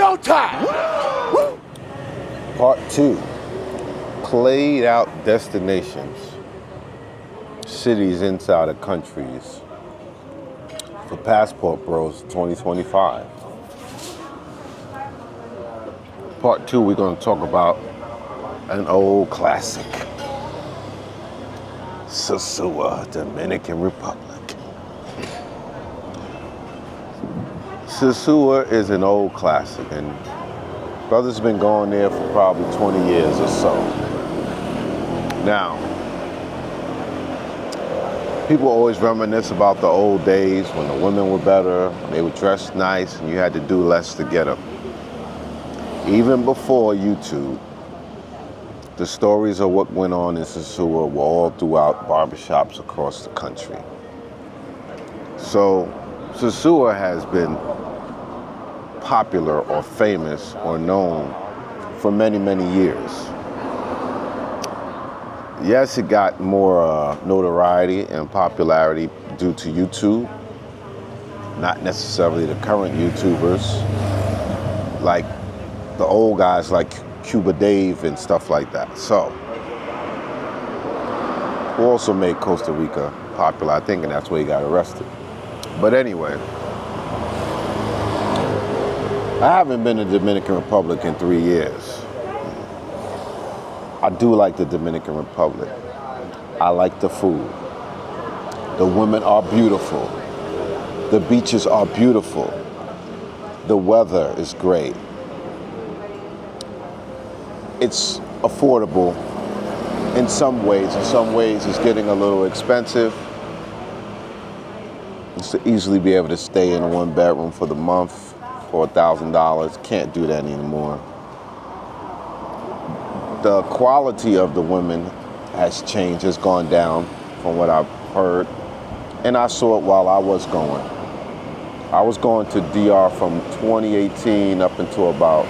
showtime! Part 2. Played out destinations. Cities inside of countries. For Passport Bros 2025. Part 2, we're going to talk about an old classic. Sosua, Dominican Republic. Sosua is an old classic, and brothers been going there for probably 20 years or so. Now, people always reminisce about the old days when the women were better, they were dressed nice, and you had to do less to get them. Even before YouTube, the stories of what went on in Sosua were all throughout barbershops across the country. So, Sosua has been popular or famous or known for many, many years. Yes, it got more notoriety and popularity due to YouTube, not necessarily the current YouTubers, like the old guys like Cuba Dave and stuff like that. So, who also made Costa Rica popular, I think, and that's where he got arrested. But anyway, I haven't been to the Dominican Republic in 3 years. I do like the Dominican Republic. I like the food. The women are beautiful. The beaches are beautiful. The weather is great. It's affordable in some ways. In some ways, it's getting a little expensive. It's to easily be able to stay in a one bedroom for the month for $1,000. Can't do that anymore. The quality of the women has changed, has gone down from what I've heard. And I saw it while I was going. I was going to DR from 2018 up until about,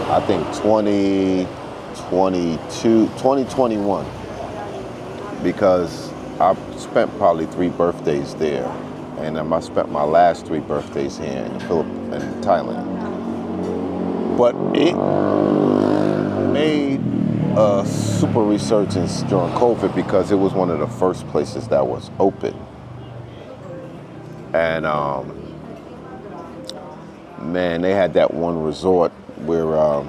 I think 2021, because I spent probably 3 birthdays there, and I spent my last 3 birthdays here in Thailand. But it made a super resurgence during COVID because it was one of the first places that was open. And man, they had that one resort where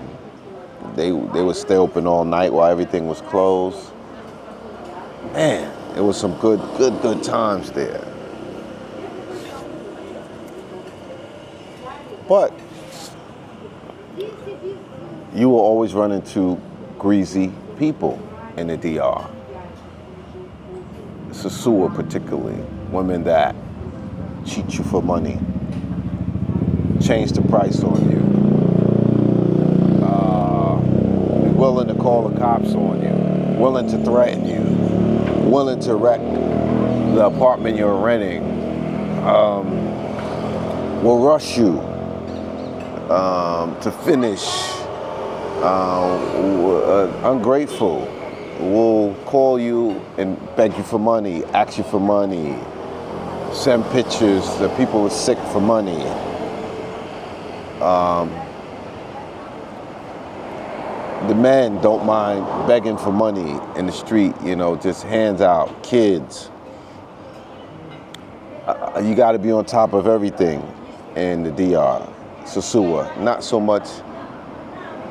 they would stay open all night while everything was closed. Man, it was some good times there. But you will always run into greasy people in the DR. Sosua particularly, women that cheat you for money, change the price on you, willing to call the cops on you, willing to threaten you, willing to wreck the apartment you're renting, will rush you to finish, ungrateful, will call you and beg you for money, ask you for money, send pictures that people are sick for money. The men don't mind begging for money in the street, just hands out, kids. You got to be on top of everything in the DR. Sosua, not so much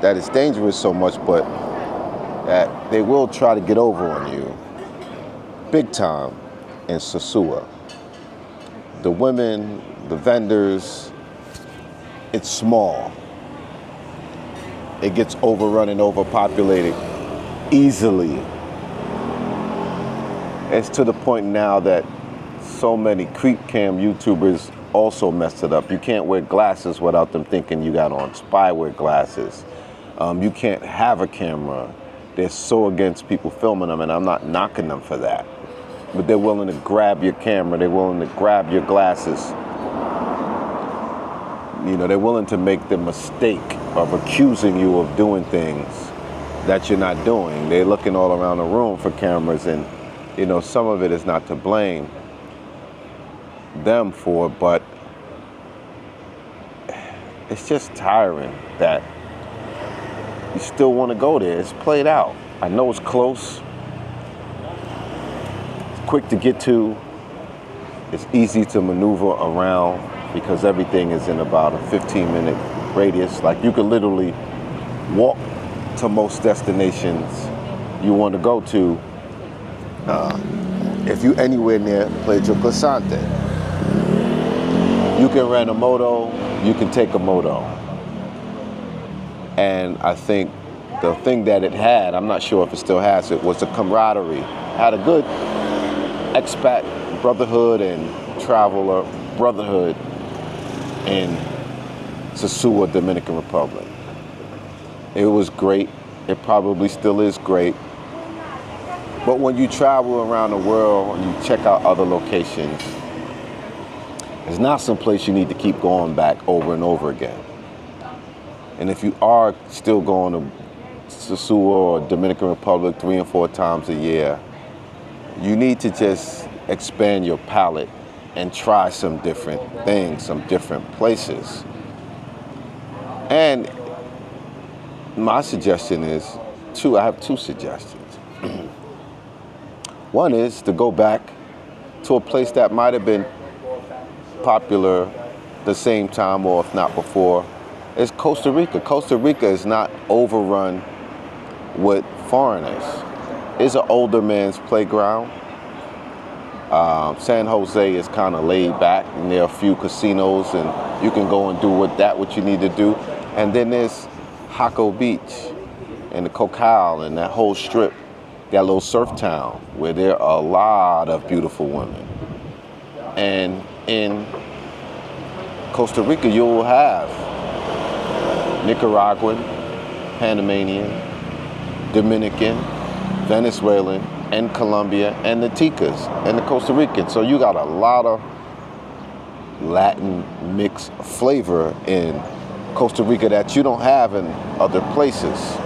that it's dangerous so much, but that they will try to get over on you big time in Sosua. The women, the vendors, it's small. It gets overrun and overpopulated easily. It's to the point now that so many creep cam YouTubers also messed it up. You can't wear glasses without them thinking you got on spyware glasses. You can't have a camera. They're so against people filming them, and I'm not knocking them for that. But they're willing to grab your camera. They're willing to grab your glasses. They're willing to make the mistake of accusing you of doing things that you're not doing. They're looking all around the room for cameras, and some of it is not to blame them for, but it's just tiring that you still want to go there. It's played out. I know it's close. It's quick to get to. It's easy to maneuver around because everything is in about a 15-minute radius. Like you could literally walk to most destinations you want to go to if you anywhere near Playa Clasante. You can rent a moto, you can take a moto. And I think the thing that it had, I'm not sure if it still has it, was the camaraderie. It had a good expat brotherhood and traveler brotherhood in Sosua, Dominican Republic. It was great. It probably still is great. But when you travel around the world and you check out other locations, it's not some place you need to keep going back over and over again. And if you are still going to Sosua or Dominican Republic 3 and 4 times a year, you need to just expand your palate and try some different things, some different places. And my suggestion is I have 2 suggestions. One is to go back to a place that might have been popular the same time or if not before. It's Costa Rica. Costa Rica is not overrun with foreigners. It's an older man's playground. San Jose is kind of laid back, and there are a few casinos, and you can go and do what you need to do. And then there's Jaco Beach and the Cocal and that whole strip, that little surf town where there are a lot of beautiful women. And in Costa Rica, you will have Nicaraguan, Panamanian, Dominican, Venezuelan, and Colombia, and the Ticas, and the Costa Rican. So you got a lot of Latin mixed flavor in Costa Rica that you don't have in other places.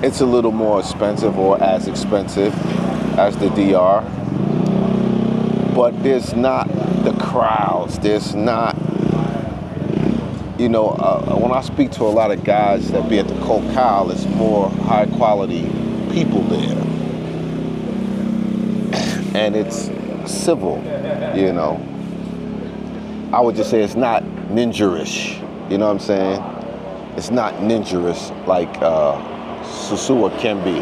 It's a little more expensive or as expensive as the DR, but there's not the crowds. There's not, when I speak to a lot of guys that be at the Cocal, it's more high quality people there. And it's civil, I would just say it's not ninja-ish, you know what I'm saying? It's not ninja-ish like Sosua can be.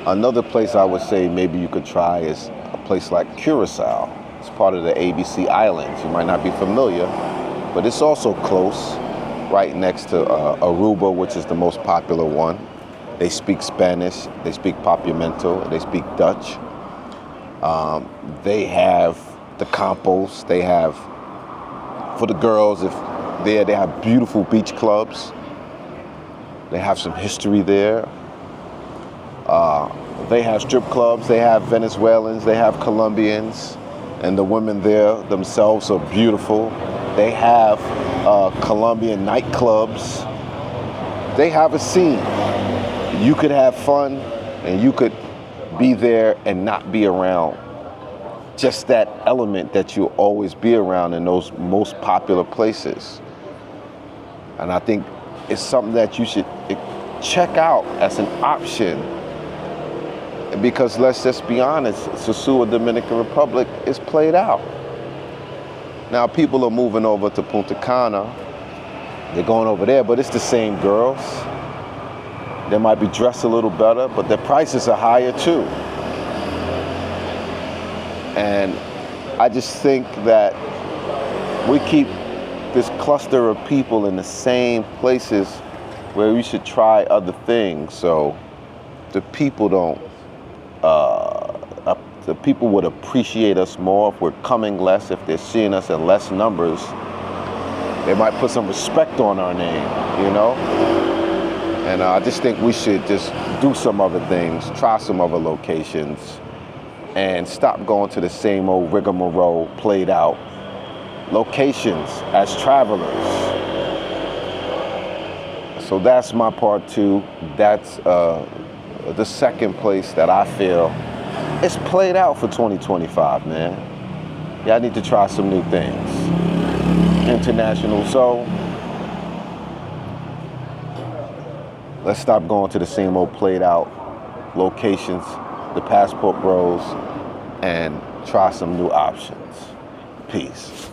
Another place I would say maybe you could try is a place like Curacao. It's part of the ABC Islands. You might not be familiar, but it's also close, right next to Aruba, which is the most popular one. They speak Spanish, they speak Papiamento, they speak Dutch. They have the Campos, they have, for the girls, if they have beautiful beach clubs. They have some history there. They have strip clubs, they have Venezuelans, they have Colombians, and the women there themselves are beautiful. They have Colombian nightclubs. They have a scene. You could have fun, and you could be there and not be around just that element that you'll always be around in those most popular places. And I think it's something that you should check out as an option. Because let's just be honest, Sosua, Dominican Republic is played out. Now people are moving over to Punta Cana. They're going over there, but it's the same girls. They might be dressed a little better, but their prices are higher too. And I just think that we keep this cluster of people in the same places where we should try other things. So the people the people would appreciate us more if we're coming less, if they're seeing us in less numbers. They might put some respect on our name, And I just think we should just do some other things, try some other locations, and stop going to the same old rigmarole played out locations as travelers. So that's my part 2. That's the second place that I feel it's played out for 2025, man. Y'all need to try some new things. international. So let's stop going to the same old played out locations, the passport bros, and try some new options. Peace.